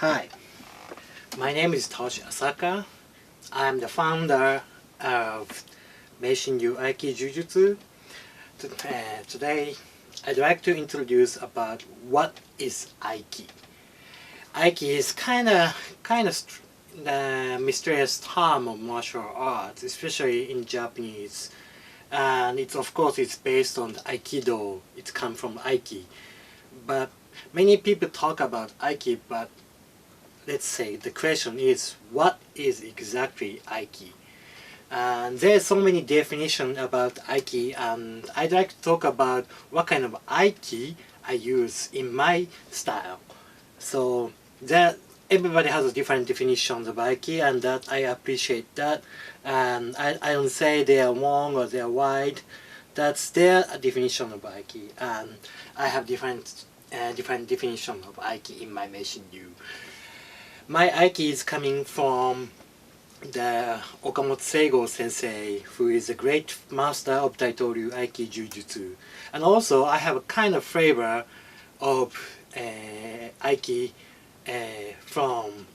Hi, my name is Toshi Asaka. I'm the founder of Meishinryu Aiki Jujutsu. Today, I'd like to introduce about what is Aiki. Aiki is kind of the mysterious term of martial arts, especially in Japanese, and of course it's based on the Aikido. It comes from Aiki, but many people talk about Aiki, but let's say the question is, what is exactly Aiki? And there's so many definitions about Aiki, and I'd like to talk about what kind of Aiki I use in my style. So everybody has a different definitions of Aiki, and that I appreciate that. And I don't say they are wrong or they are right. That's their definition of Aiki, and I have different definition of Aiki in my Meishinryu. My Aiki is coming from the Okamoto Seigo sensei, who is a great master of Daitoryu Aiki Jujutsu. And also I have a kind of flavor of Aiki from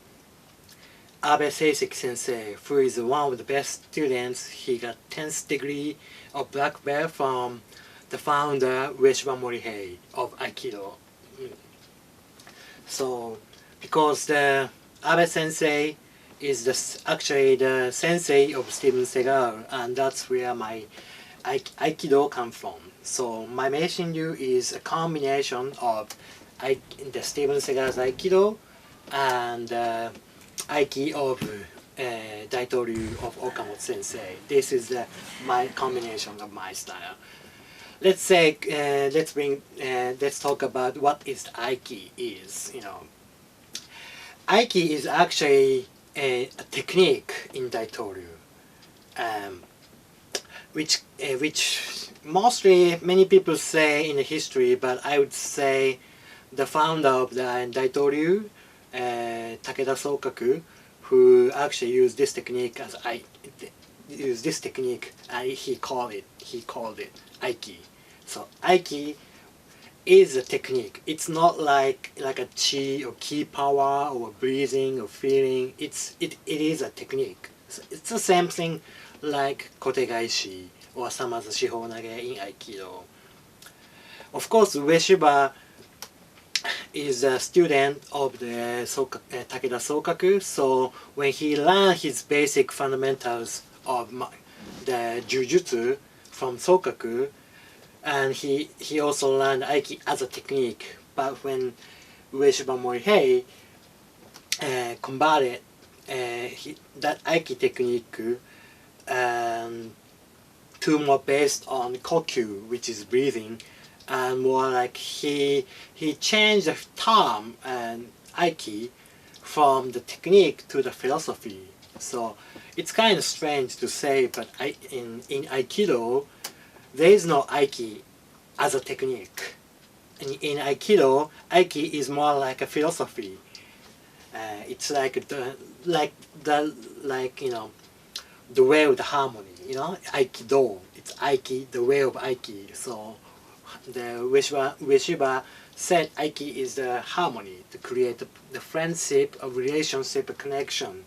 Abe Seiseki sensei, who is one of the best students. He got 10th degree of black belt from the founder Ueshiba Morihei of Aikido. So because the Abe sensei is actually the sensei of Steven Seagal, and that's where my Aikido comes from. So my Meishinryu is a combination of the Steven Seagal's Aikido and Aiki of Daitoryu of Okamoto sensei. This is my combination of my style. Let's talk about what is Aiki is. Aiki is actually a technique in Daitoryu, which mostly many people say in the history, but I would say the founder of the Daitoryu, Takeda Sokaku, who actually used this technique he called it Aiki. So Aiki is a technique. It's not like a chi or ki power or breathing or feeling. It is a technique. So it's the same thing like kotegaishi or samazu shihou nage in Aikido. Of course, Ueshiba is a student of the Takeda Sokaku, so when he learned his basic fundamentals of the Jujutsu from Sokaku, and he also learned Aiki as a technique. But when Ueshiba Morihei converted that Aiki technique to more based on kokyu, which is breathing, and more like he changed the term and Aiki from the technique to the philosophy. So it's kind of strange to say, but in Aikido there is no Aiki as a technique. In Aikido, Aiki is more like a philosophy. It's like the way of the harmony. Aikido. It's Aiki, the way of Aiki. So the Ueshiba said Aiki is the harmony to create the friendship, a relationship, a connection.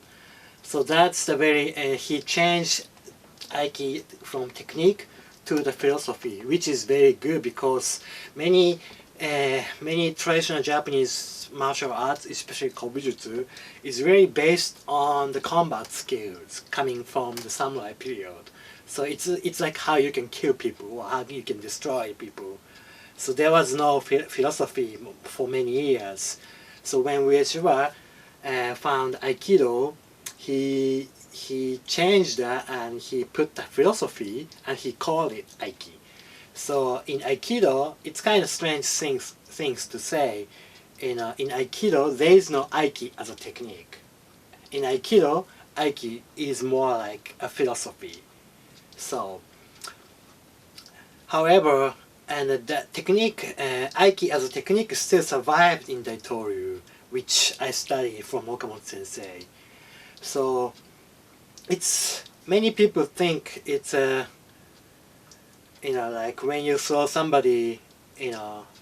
So that's he changed Aiki from technique to the philosophy, which is very good because many traditional Japanese martial arts, especially Kobujutsu, is very based on the combat skills coming from the samurai period. So it's like how you can kill people or how you can destroy people. So there was no philosophy for many years. So when Ueshiba found Aikido, he changed that and he put the philosophy and he called it Aiki. So in Aikido, it's kind of strange things to say. In Aikido, there is no Aiki as a technique. In Aikido, Aiki is more like a philosophy. So, however, and the technique, Aiki as a technique still survived in Daitoryu, which I studied from Okamoto sensei. So many people think it's like when you saw somebody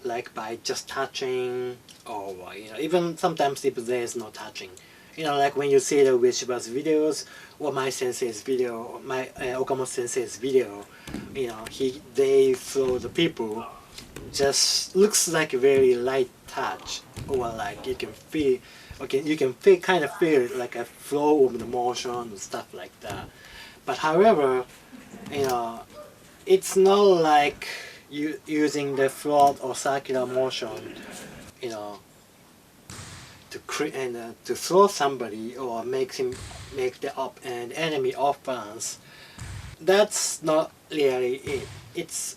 like by just touching, or even sometimes if there is no touching. Like when you see the Ueshiba's videos or my sensei's video, my Okamoto sensei's video, they throw the people, just looks like a very light touch, or like you can feel, kind of feel like a flow of the motion and stuff like that. But however, it's not like you using the float or circular motion, you know, to throw somebody or make the enemy off balance. That's not really it. It's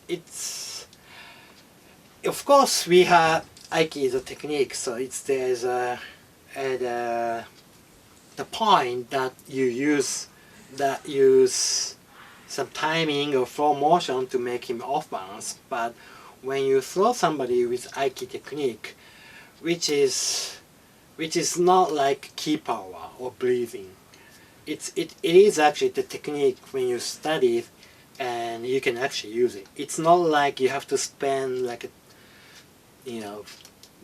of course we have Aikido technique, so there's the point that you use some timing or flow motion to make him off balance. But when you throw somebody with Aiki technique, which is not like ki power or breathing, it is actually the technique when you study it, and you can actually use it. It's not like you have to spend like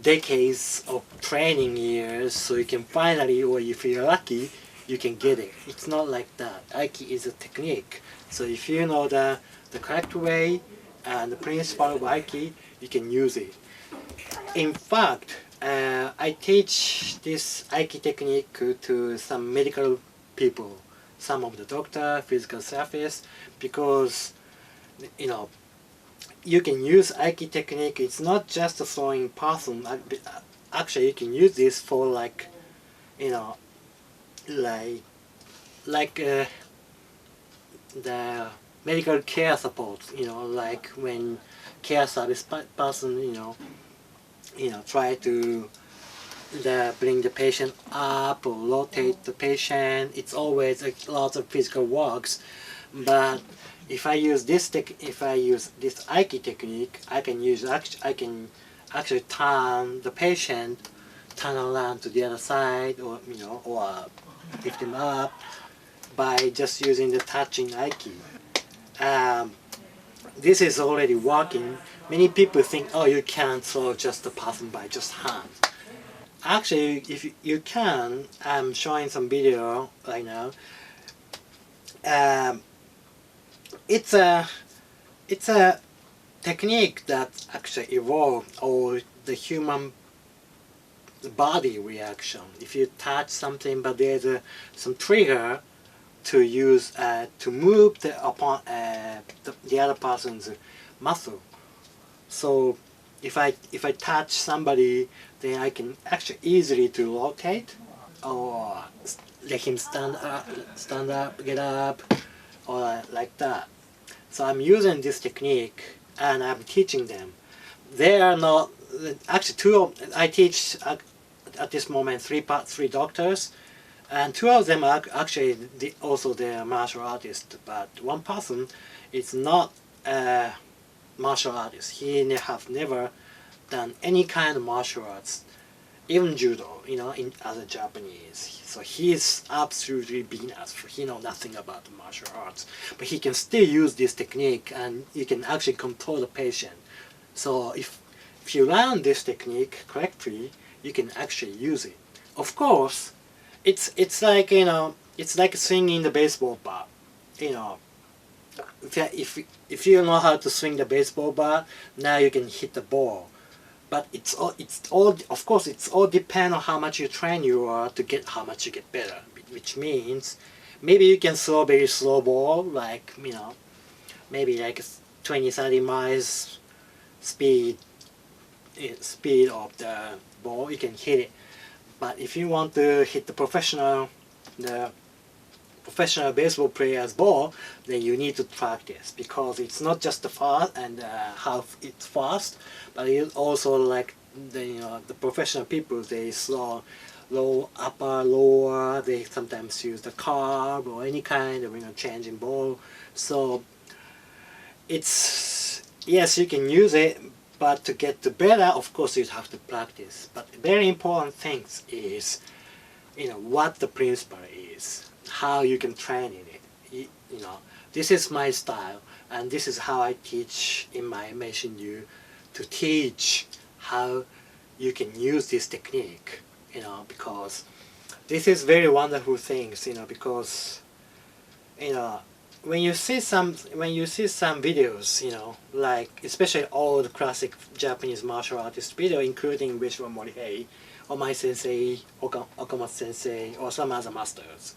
decades of training years so you can finally, or if you're lucky, you can get it. It's not like that. Aiki is a technique. So if you know the correct way and the principle of Aiki, you can use it. In fact, I teach this Aiki technique to some medical people, some of the doctor, physical therapists, because you can use Aiki technique. It's not just a throwing person. Actually, you can use this for like the medical care support. Like when care service person try to bring the patient up or rotate the patient. It's always a lot of physical works. But if I use this Aiki technique, I can actually turn the patient, turn around to the other side, or lift them up by just using the touching Aiki. This is already working. Many people think, oh, you can't throw just the person by just hand. Actually, if you can, I'm showing some video right now. It's a technique that actually evolved over the human body reaction. If you touch something, but there's some trigger to use to move the other person's muscle. So if I touch somebody, then I can actually easily to rotate, or let him stand up, get up, or like that. So I'm using this technique and I'm teaching them. They are not actually I teach at this moment three doctors, and two of them are actually also they're martial artists. But one person is not a martial artist. He have never done any kind of martial arts, even judo, as a Japanese. So he's absolutely beginner's. He knows nothing about the martial arts, but he can still use this technique, and you can actually control the patient. So if you learn this technique correctly, you can actually use it. Of course, it's like it's like swinging the baseball bat. If you know how to swing the baseball bat, now you can hit the ball. But it's all of course it's all depend on how much you train you are to get how much you get better. Which means maybe you can throw a very slow ball, like maybe like 20-30 miles speed of the ball, you can hit it. But if you want to hit the professional baseball player's ball, then you need to practice, because it's not just the fast and how it's fast, but it's also like the professional people, they throw low, upper, lower, they sometimes use the carb or any kind of changing ball. So it's, yes, you can use it, but to get the better, of course you have to practice. But very important things is what the principle is, how you can train in it. This is my style, and this is how I teach in my Meishinryu to teach how you can use this technique, because this is very wonderful things, because when you see some videos, like especially old classic Japanese martial artist video, including Vishwa Morihei, or my sensei, Okamoto sensei, or some other masters,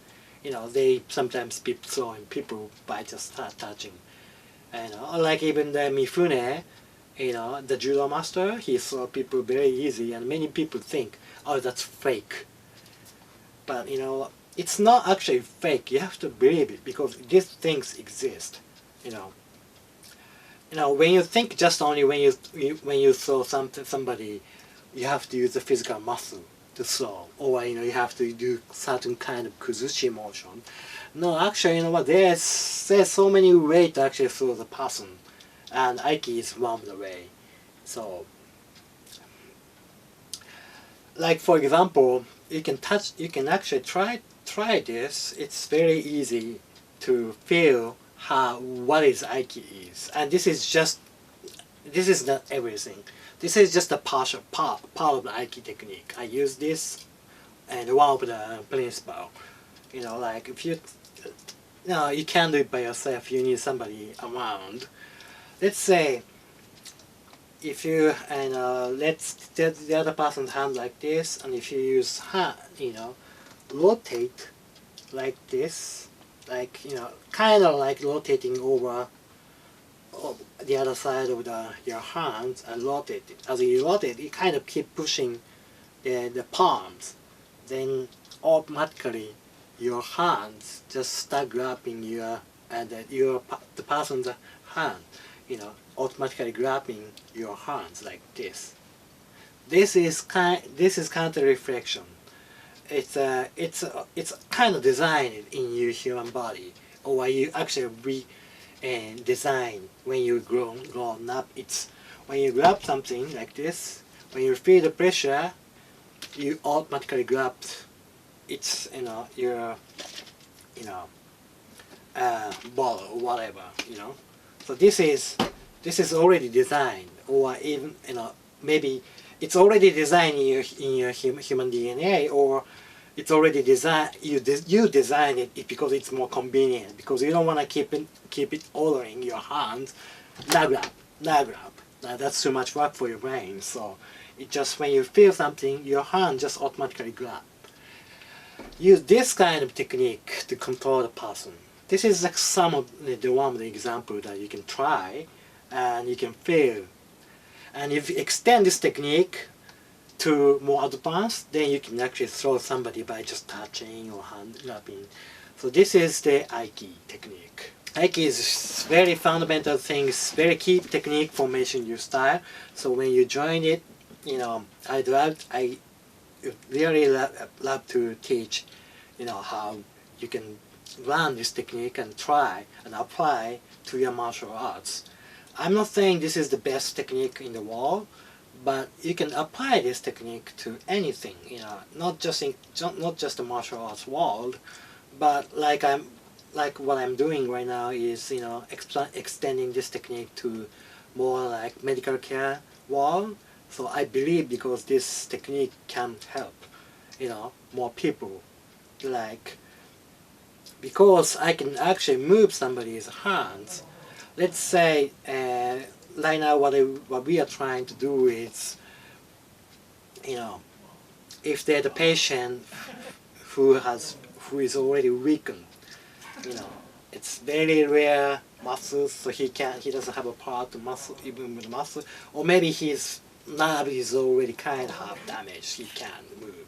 they sometimes be throwing people by just touching, like even the Mifune, the judo master, he throw people very easy, and many people think, oh, that's fake. But it's not actually fake. You have to believe it, because these things exist. When you think just only when you throw somebody, you have to use the physical muscle to throw, or you have to do certain kind of kuzushi motion. No, actually, there's so many ways to actually throw the person, and Aiki is one of the way. So, like for example, you can actually try this. It's very easy to feel what is Aiki is, and this is not everything. This is just a part of the Aiki technique. I use this, and one of the principle. Like if you can't do it by yourself. You need somebody around. Let's say if you let's the other person's hand like this, and if you use hand, rotate like this, like kind of like rotating over the other side of your hands, and rotate it. As you rotate, you kind of keep pushing the palms. Then automatically your hands just start grabbing the person's hand. Automatically grabbing your hands like this. This is counter reflection. It's kind of designed in your human body, or you actually design when you grown up. It's when you grab something like this, when you feel the pressure, you automatically grab your ball or whatever. So this is already designed, or even maybe it's already designed in your human DNA, or it's already designed. You design it because it's more convenient, because you don't want to keep it ordering your hands. Now grab. Now that's too much work for your brain. So it just, when you feel something, your hand just automatically grab. Use this kind of technique to control the person. This is like some of one of the examples that you can try, and you can feel. And if you extend this technique to more advanced, then you can actually throw somebody by just touching or hand grabbing. So this is the Aiki technique. Aiki is very fundamental things, very key technique for Meishinryu style. So when you join it, I really love to teach, how you can learn this technique and try and apply to your martial arts. I'm not saying this is the best technique in the world, but you can apply this technique to anything, not just the martial arts world, but like what I'm doing right now is, extending this technique to more like medical care world. So I believe, because this technique can help, more people, because I can actually move somebody's hands. Let's say right now what we are trying to do is, if there's a patient who is already weakened, it's very rare muscles, so he doesn't have a part of muscle, even with muscle, or maybe his nerve is already kind of half damaged, he can't move.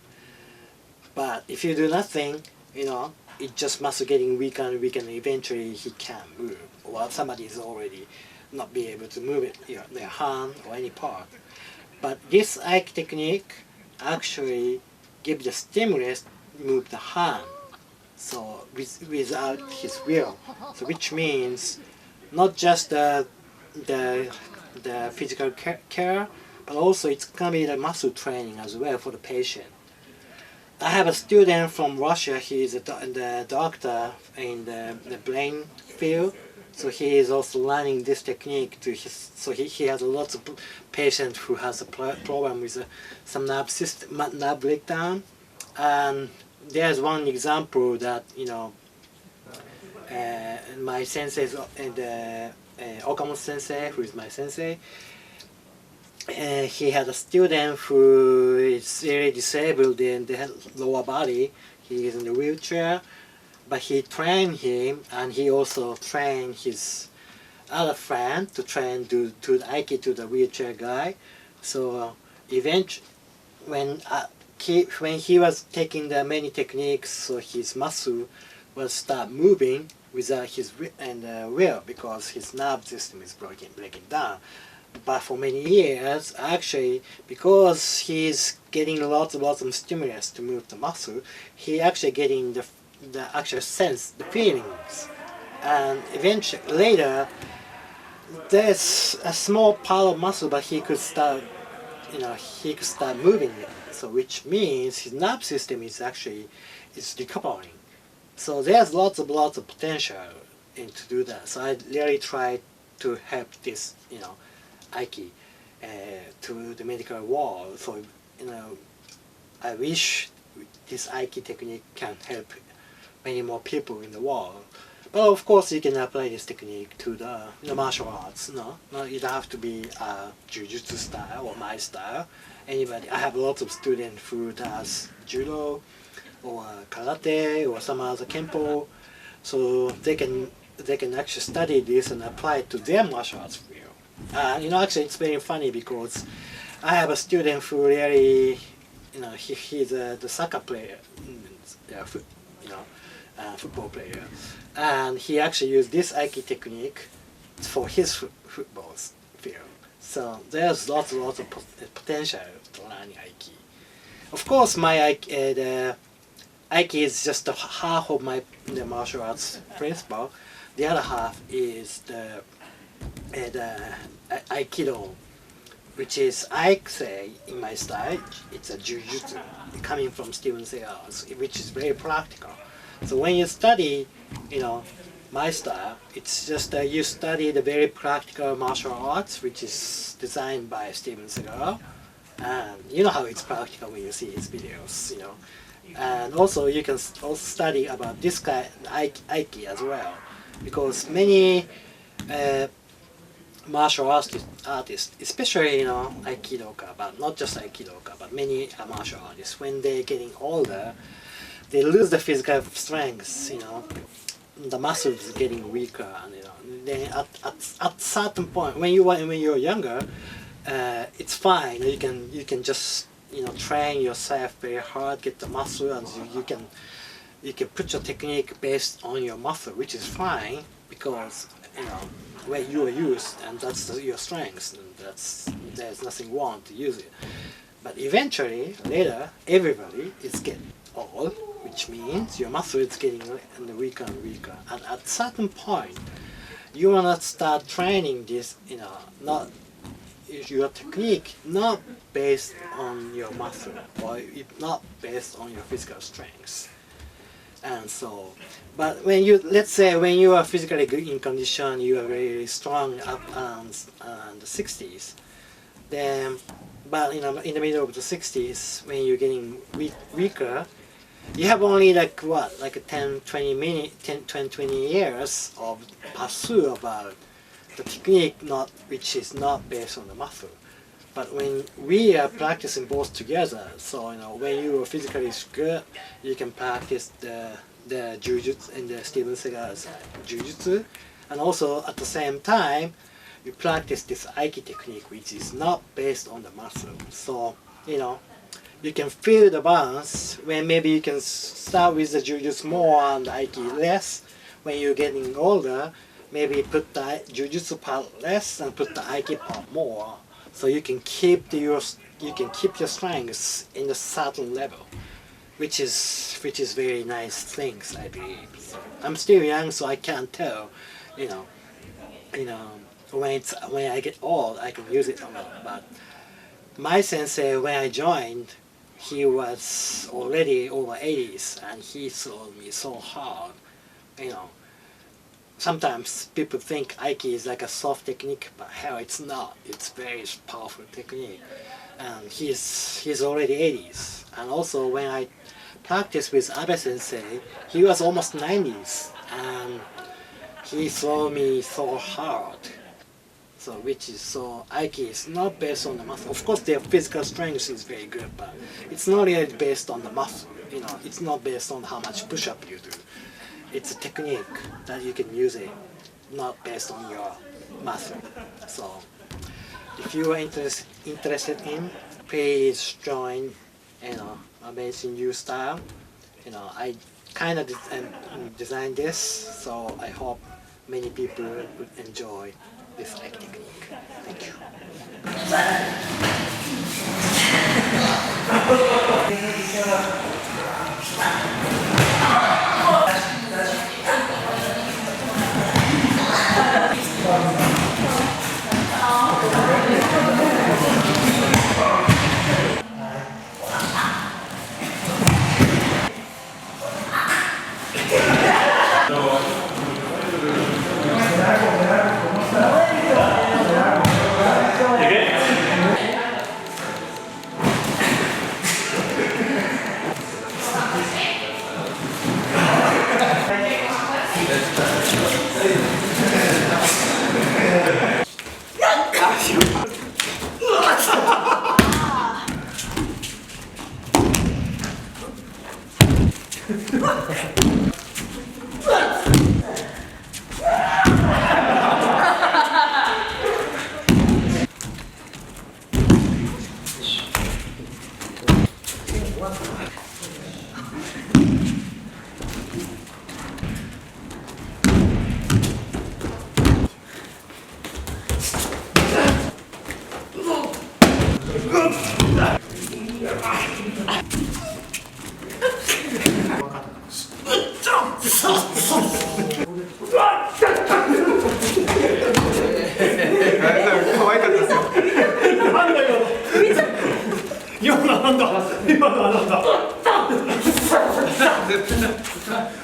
But if you do nothing, it just muscle getting weaker and weaker, and eventually he can't move, or somebody is already not be able to move it, their hand or any part. But this Aiki technique actually gives the stimulus to move the hand, so without his will. So which means not just the physical care, but also it's gonna be the muscle training as well for the patient. I have a student from Russia. He's the doctor in the brain field, So he is also learning this technique to his. So he has lots of patients who has a problem with some nerve system, nerve breakdown, and there's one example that my sensei and Okamoto sensei, who is my sensei. He had a student who is really disabled in the lower body. He is in a wheelchair, but he trained him, and he also trained his other friend to train to the Aikido to the wheelchair guy. So eventually, when he was taking the many techniques, so his muscle will start moving without his will, because his nerve system is breaking down. But for many years, actually, because he's getting lots of stimulus to move the muscle, he actually getting the actual sense, the feelings, and eventually later, there's a small part of muscle, but he could start, he could start moving it. So which means his nerve system is recovering. So there's lots of potential to do that. So I really try to help this, Aiki to the medical world. So I wish this Aiki technique can help many more people in the world. But of course, you can apply this technique to the martial arts. No, you don't have to be a Jujutsu style or my style. Anybody. I have lots of students who does judo or karate or some other kempo, so they can actually study this and apply it to their martial arts field. Actually, it's very funny because I have a student who really, he's the soccer player, football player, and he actually used this Aiki technique for his football field. So there's lots of potential to learn Aiki. Of course, my the Aiki is just half of the martial arts principle. The other half is the Aikido, which is, I say in my style, it's a Jujutsu coming from Seagal, which is very practical. So when you study, my style, it's just you study the very practical martial arts, which is designed by Seagal, and you know how it's practical when you see his videos, And also you can also study about this guy, Aiki as well, because many martial artists, especially Aikidoka, but not just Aikidoka, but many martial artists, when they're getting older, they lose the physical strength. The muscles getting weaker, and then at certain point, when you're younger, it's fine. You can just train yourself very hard, get the muscle, and you can put your technique based on your muscle, which is fine because where you are used, and that's your strength, and there's nothing wrong to use it. But eventually, later, everybody is getting old, which means your muscle is getting weaker and weaker. And at certain point, you wanna start training this, not your technique, not based on your muscle, or not based on your physical strength. And so, but let's say when you are physically good in condition, you are very strong up in the 60s, then, but in the middle of the 60s, when you're getting weaker, you have only like 20 years of pursue about the technique, which is not based on the muscle. But when we are practicing both together, so when you are physically good, you can practice the Jujutsu and the Steven Seagal's Jujutsu, and also at the same time, you practice this Aiki technique, which is not based on the muscle. So you can feel the balance when maybe you can start with the Jujutsu more and Aiki less. When you're getting older, maybe put the Jujutsu part less and put the Aiki part more. So you can keep your strengths in a certain level, which is very nice things, I believe. So I'm still young, so I can't tell, when I get old, I can use it or not. But my sensei, when I joined, he was already over 80s, and he taught me so hard, sometimes people think Aiki is like a soft technique, but hell, it's not. It's very powerful technique. And he's already 80s. And also when I practiced with Abe Sensei, he was almost 90s, and he threw me so hard. So Aiki is not based on the muscle. Of course, their physical strength is very good, but it's not really based on the muscle. It's not based on how much push-up you do. It's a technique that you can use it, not based on your muscle. So if you are interested in, please join, Meishinryu style. I kind of designed this, so I hope many people would enjoy this technique. Thank you.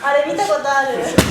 あれ見たことある。